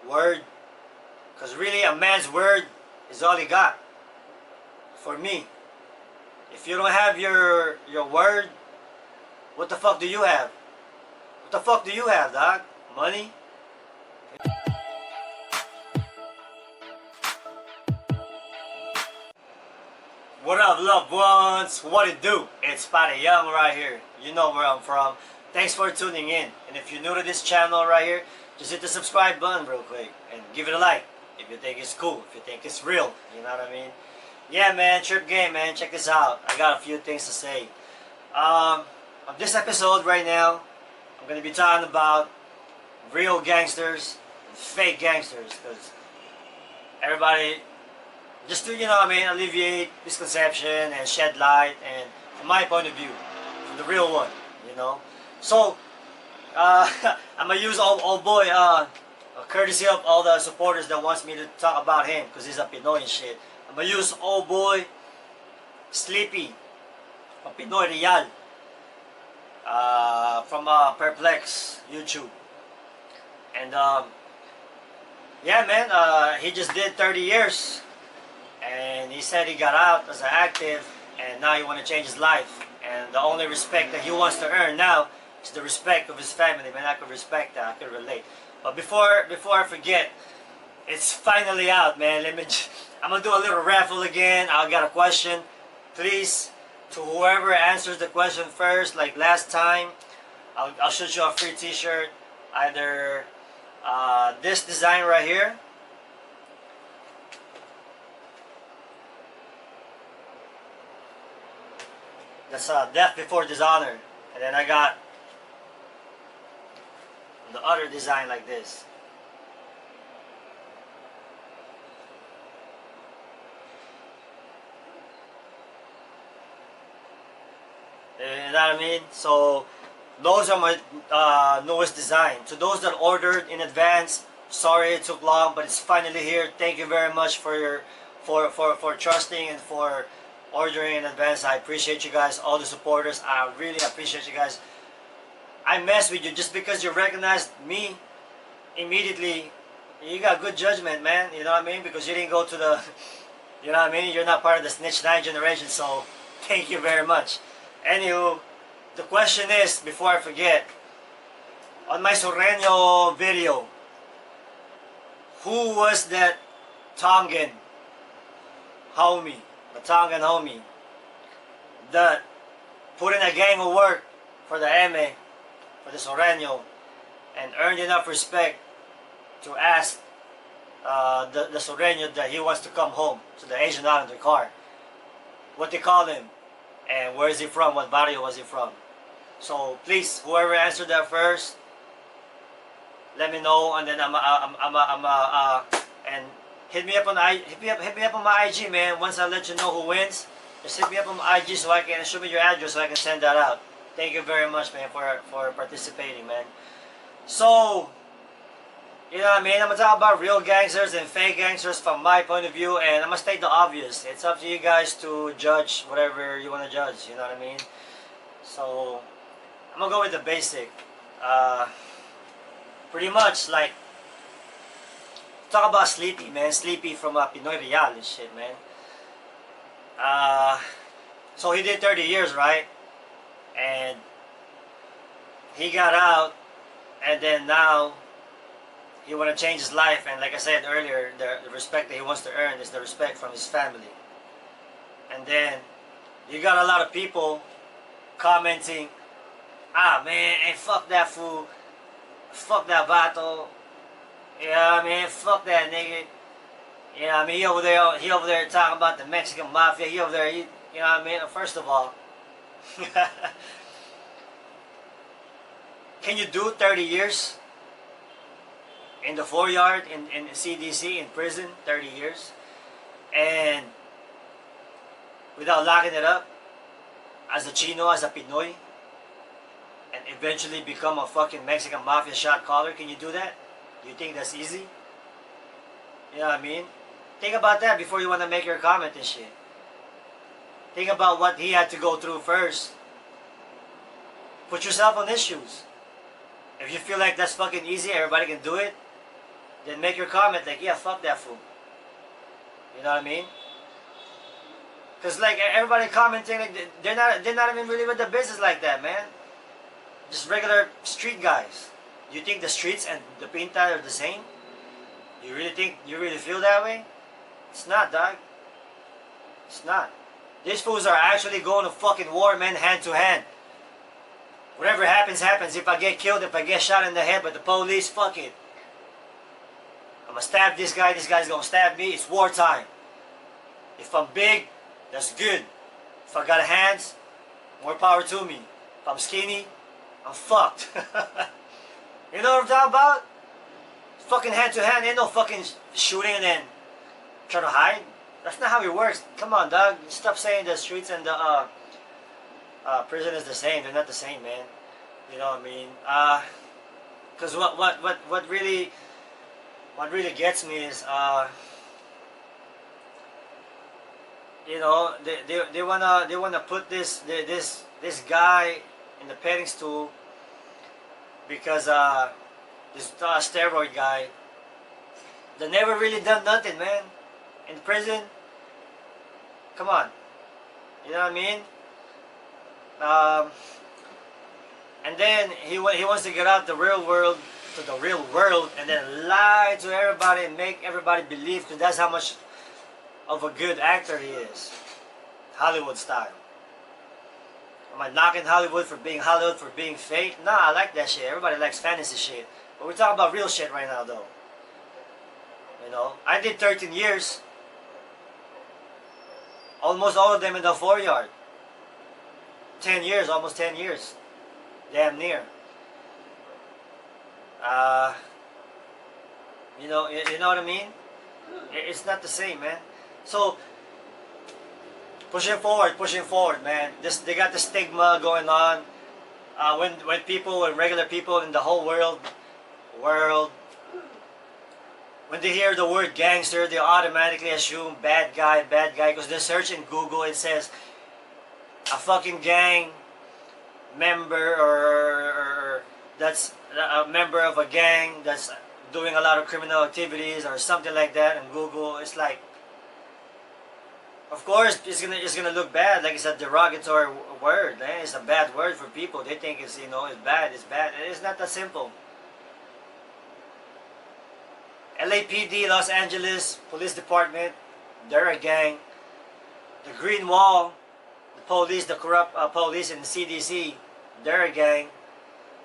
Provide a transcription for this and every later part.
word. Because really, a man's word is all he got. For me. If you don't have your word, what the fuck do you have? What the fuck do you have, dog? Money? What up, loved ones? What it do? It's Pare right here. You know where I'm from. Thanks for tuning in. And if you're new to this channel right here, just hit the subscribe button real quick and give it a like if you think it's cool, if you think it's real. You know what I mean? Yeah, man, trip game, man. Check this out. I got a few things to say. On this episode right now, I'm going to be talking about real gangsters and fake gangsters, because everybody, just to, you know what I mean, alleviate misconception and shed light, and from my point of view, from the real one, you know. So, I'm going to use old boy, courtesy of all the supporters that wants me to talk about him, because he's a Pinoy and shit. I'm going to use old boy Sleepy from Pinoy Real, from Perplex YouTube. And yeah, man, he just did 30 years, and he said he got out as an active, and now he want to change his life, and the only respect that he wants to earn now is the respect of his family. Man, I could respect that, I could relate. But before I forget, it's finally out, man. I'm gonna do a little raffle again. I got a question. Please, to whoever answers the question first, like last time, I'll shoot you a free t-shirt. Either this design right here, that's Death Before Dishonor, and then I got the other design like this. You know what I mean? So those are my newest design. To those that ordered in advance, sorry it took long, but it's finally here. Thank you very much for your for trusting and for ordering in advance. I appreciate you guys, all the supporters. I really appreciate you guys. I mess with you just because you recognized me immediately. You got good judgment, man. You know what I mean? Because you didn't go to the, you know what I mean? You're not part of the Snitch 9 generation, so thank you very much. Anywho, the question is, before I forget, on my Sureño video, who was that Tongan homie, the Tongan homie, that put in a gang of work for the Eme, for the Sureño, and earned enough respect to ask the Sureño that he wants to come home to the Asian Islander car? What they call him? And where is he from? What barrio was he from? So please, whoever answered that first, let me know, and then and hit me up on my IG, man. Once I let you know who wins, just hit me up on my IG so I can show me your address so I can send that out. Thank you very much, man, for participating, man. So, you know what I mean? I'm gonna talk about real gangsters and fake gangsters from my point of view, and I'm gonna state the obvious. It's up to you guys to judge whatever you want to judge, you know what I mean? So, I'm gonna go with the basic. Pretty much, like, talk about Sleepy, man. Sleepy from Pinoy Real and shit, man. So he did 30 years, right? And he got out, and then now he want to change his life, and like I said earlier, the respect that he wants to earn is the respect from his family. And then you got a lot of people commenting, ah man, hey, fuck that fool, fuck that vato, you know what I mean, fuck that nigga, you know what I mean, he over there talking about the Mexican mafia, he over there, you know what I mean. First of all, can you do 30 years? In the 4-yard, in CDC, in prison, 30 years, and without locking it up, as a Chino, as a Pinoy, and eventually become a fucking Mexican mafia shot caller? Can you do that? Do you think that's easy? You know what I mean? Think about that before you want to make your comment and shit. Think about what he had to go through first. Put yourself on his shoes. If you feel like that's fucking easy, everybody can do it, then make your comment like, yeah, fuck that fool. You know what I mean? Cause like everybody commenting, like, they're not even really with the business like that, man. Just regular street guys. You think the streets and the pinta are the same? You really feel that way? It's not, dog. It's not. These fools are actually going to fucking war, man, hand to hand. Whatever happens, happens. If I get killed, if I get shot in the head by the police, fuck it. I'm gonna stab this guy's gonna stab me. It's wartime. If I'm big, that's good. If I got hands, more power to me. If I'm skinny, I'm fucked. You know what I'm talking about? Fucking hand to hand, ain't no fucking shooting and then trying to hide. That's not how it works. Come on, dog. Stop saying the streets and the prison is the same. They're not the same, man. You know what I mean? Cause what really gets me is you know, they wanna put this guy in the petting stool because this steroid guy, they never really done nothing, man. In prison, come on, you know what I mean? And then he wants to get out the real world to the real world and then lie to everybody and make everybody believe, because that's how much of a good actor he is, Hollywood style. Am I knocking Hollywood for being Hollywood, for being fake? Nah, I like that shit. Everybody likes fantasy shit. But we're talking about real shit right now, though. You know, I did 13 years. Almost all of them in the 4-yard. 10 years, almost 10 years. Damn near. You know what I mean? It's not the same, man. So, pushing forward, man. They got the stigma going on. When regular people in the whole world, when they hear the word gangster, they automatically assume bad guy, because they search in Google, it says a fucking gang member or that's a member of a gang that's doing a lot of criminal activities or something like that in Google. It's like, of course, it's gonna look bad, like it's a derogatory word, man. It's a bad word for people. They think it's, you know, it's bad. It's not that simple. LAPD, Los Angeles Police Department, they're a gang. The Green Wall, the police, the corrupt police and the CDC, they're a gang.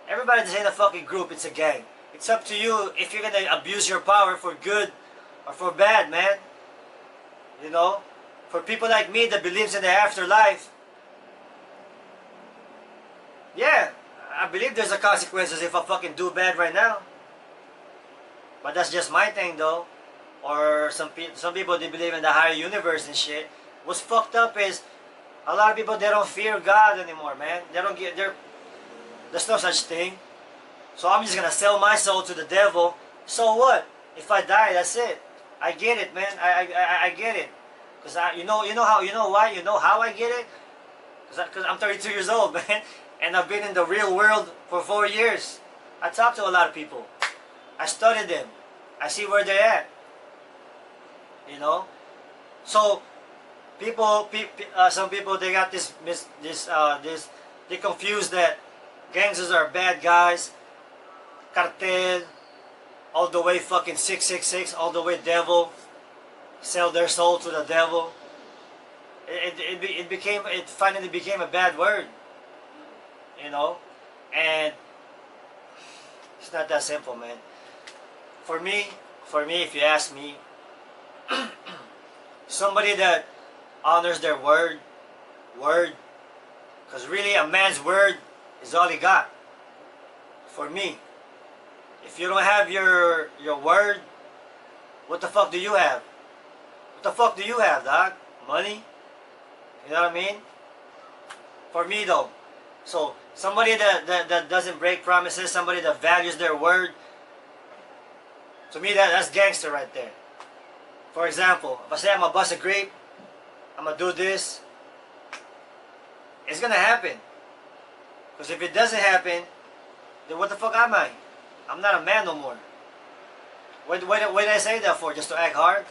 Everybody that's in a fucking group, it's a gang. It's up to you if you're gonna abuse your power for good or for bad, man. You know? For people like me that believes in the afterlife, yeah, I believe there's a consequences if I fucking do bad right now. But that's just my thing, though. Or some people, they believe in the higher universe and shit. What's fucked up is a lot of people, they don't fear God anymore, man. There's no such thing. So I'm just gonna sell my soul to the devil. So what? If I die, that's it. I get it, man. I get it. Cause you know how I get it? Cause I'm 32 years old, man, and I've been in the real world for 4 years. I talk to a lot of people. I study them. I see where they're at. You know, so some people, they got they confuse that gangsters are bad guys, cartel, all the way fucking 666, all the way devil, sell their soul to the devil. It finally became a bad word, you know, and it's not that simple, man. For me, if you ask me, somebody that honors their word, because really a man's word is all he got. For me, if you don't have your word, what the fuck do you have? What the fuck do you have, dog? Money? You know what I mean? For me, though, so somebody that doesn't break promises, somebody that values their word, to me, that's gangster right there. For example, if I say I'm gonna bust a grape, I'm gonna do this, it's gonna happen. Because if it doesn't happen, then what the fuck am I? I'm not a man no more. What did I say that for? Just to act hard?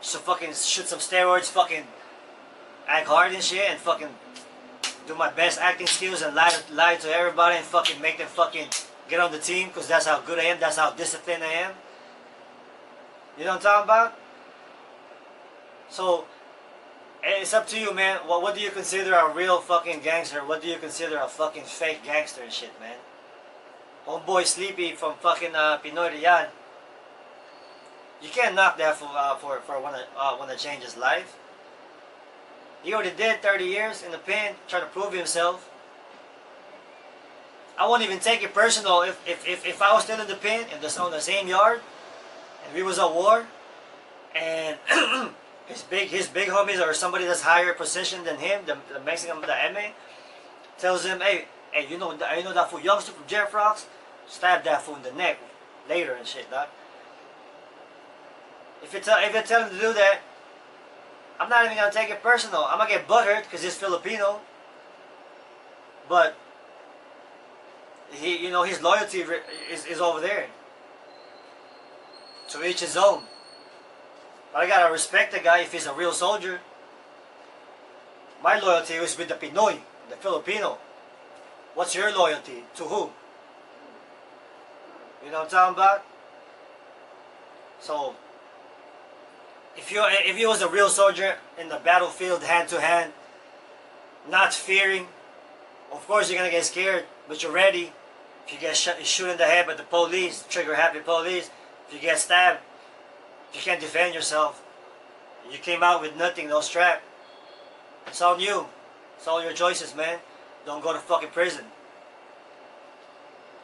Just to fucking shoot some steroids, fucking act hard and shit, and fucking do my best acting skills and lie to everybody and fucking make them fucking get on the team because that's how good I am, that's how disciplined I am. You know what I'm talking about? So, it's up to you, man. What do you consider a real fucking gangster? What do you consider a fucking fake gangster and shit, man? Homeboy Sleepy from fucking Pinoy Riyan. You can't knock that for wanna change his life. He already did 30 years in the pen, trying to prove himself. I won't even take it personal if I was still in the pen and on the same yard, and we was at war, and his big homies or somebody that's higher position than him, the Mexican, the MA, tells him, hey, you know that fool youngster from Jet Frogs? Stab that fool in the neck later and shit, dog. If you tell him to do that, I'm not even gonna take it personal. I'm gonna get butthurt because he's Filipino. But his loyalty is over there. To each his own. But I gotta respect the guy if he's a real soldier. My loyalty is with the Pinoy, the Filipino. What's your loyalty? To who? You know what I'm talking about? So, if you was a real soldier in the battlefield, hand to hand, not fearing, of course you're gonna get scared, but you're ready. If you get shot in the head by the police, trigger happy police, if you get stabbed, if you can't defend yourself, you came out with nothing, no strap. It's on you. It's all your choices, man. Don't go to fucking prison.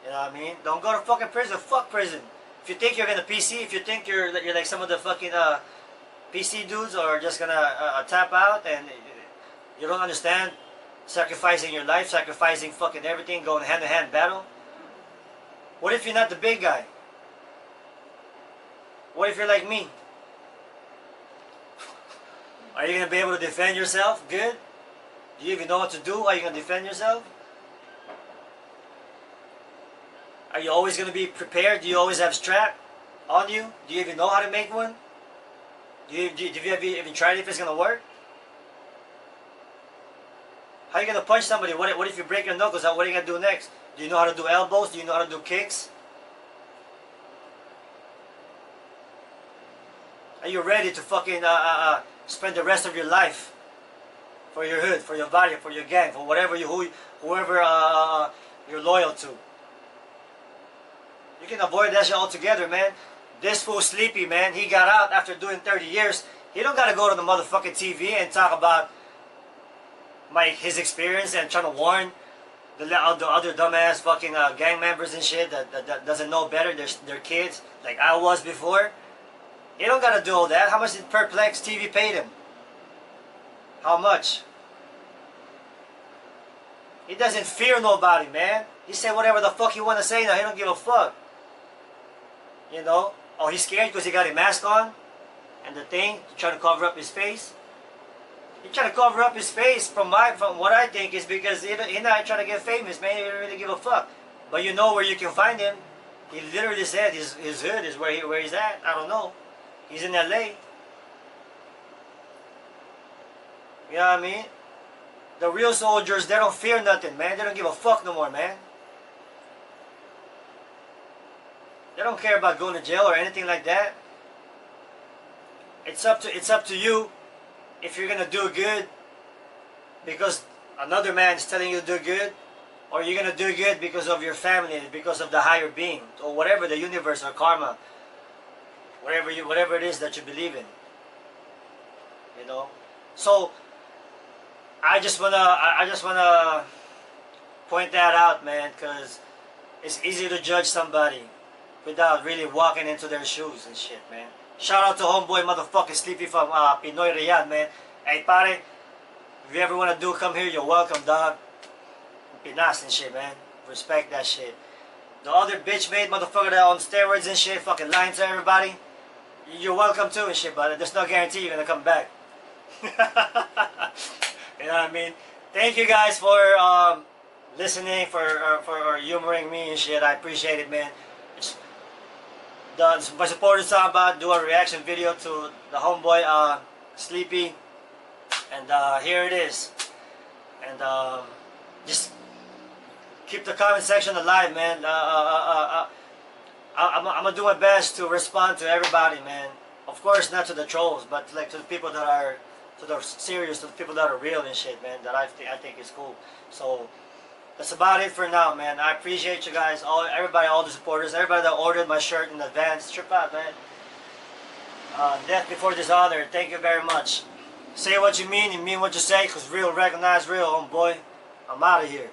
You know what I mean? Don't go to fucking prison. Fuck prison. If you think you're gonna PC, if you think you're like some of the fucking PC dudes are just gonna tap out and you don't understand sacrificing your life, sacrificing fucking everything, going hand-to-hand battle. What if you're not the big guy? What if you're like me? Are you gonna be able to defend yourself good? Do you even know what to do? Are you gonna defend yourself? Are you always gonna be prepared? Do you always have strap on you? Do you even know how to make one? Have you even tried if it's gonna work? How are you gonna punch somebody? What if you break your knuckles? What are you gonna do next? Do you know how to do elbows? Do you know how to do kicks? Are you ready to fucking spend the rest of your life for your hood, for your body, for your gang, for whoever you're loyal to? You can avoid that shit altogether, man. This fool Sleepy, man, he got out after doing 30 years. He don't gotta go to the motherfucking TV and talk about his experience and trying to warn the other dumbass fucking gang members and shit that doesn't know better. They're kids, like I was before. He don't gotta do all that. How much did Perplex TV paid him? How much? He doesn't fear nobody, man. He said whatever the fuck he wanna say now. He don't give a fuck. You know? Oh, he's scared because he got a mask on and the thing to try to cover up his face. He trying to cover up his face from what I think is because he's not trying to get famous, man. He don't really give a fuck. But you know where you can find him. He literally said his hood is where he's at. I don't know. He's in LA. You know what I mean? The real soldiers, they don't fear nothing, man. They don't give a fuck no more, man. They don't care about going to jail or anything like that. It's up to you if you're gonna do good because another man is telling you to do good, or you're gonna do good because of your family, because of the higher being, or whatever, the universe or karma, whatever it is that you believe in. You know. So I just wanna point that out, man, because it's easy to judge somebody without really walking into their shoes and shit, man. Shout out to homeboy motherfucking Sleepy from Pinoy Riyan, man. Hey, Pare, if you ever want to come here, you're welcome, dog. Pinas and shit, man. Respect that shit. The other bitch made motherfucker that on steroids and shit, fucking lying to everybody, you're welcome too and shit, but there's no guarantee you're gonna come back. You know what I mean? Thank you guys for listening, for humoring me and shit. I appreciate it, man. my supporters talking about do a reaction video to the homeboy Sleepy, and here it is. And just keep the comment section alive, man. I'm gonna do my best to respond to everybody, man. Of course, not to the trolls, but like to the people that are serious, to the people that are real and shit, man. That I think is cool. So that's about it for now, man. I appreciate you guys, everybody, all the supporters, everybody that ordered my shirt in advance. Trip out, man. Death before dishonor. Thank you very much. Say what you mean what you say, cause real recognize real, homeboy. I'm out of here.